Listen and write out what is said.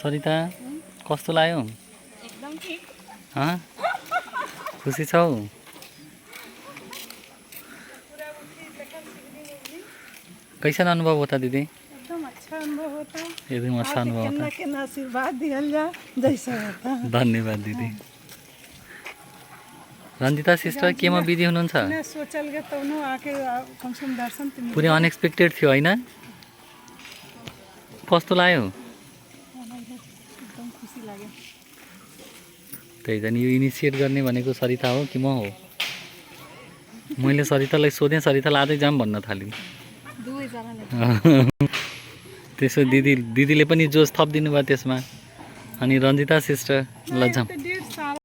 सरिता कस्तो लाग्यो? एकदम ठीक। खुसी छौ? कैसा अनुभव होता दीदी? एकदम अच्छा अनुभव होता। एकदम अच्छा अनुभव होता। के आशीर्वाद दिया जा जैसा होता। धन्यवाद दीदी। रंजिता सिस्टर केमा बिजी हुनुहुन्छ? मैं सोचल के तौनो आके कम से कम दर्शन त पुरै अनएक्सपेक्टेड थियो हैन? कस्तो लाग्यो? एकदम खुसी लाग्यो। त्यही त नि, यो इनिसिएट गर्ने भनेको सरिता हो कि म हो? मैले सरितालाई सोधेँ, सरितालाई आजै जाम भन्न थाल्यो। त्यसो दिदीले पनि जोस थपिदिनु भयो त्यसमा। अनि रंजिता सिस्टर ल जाम।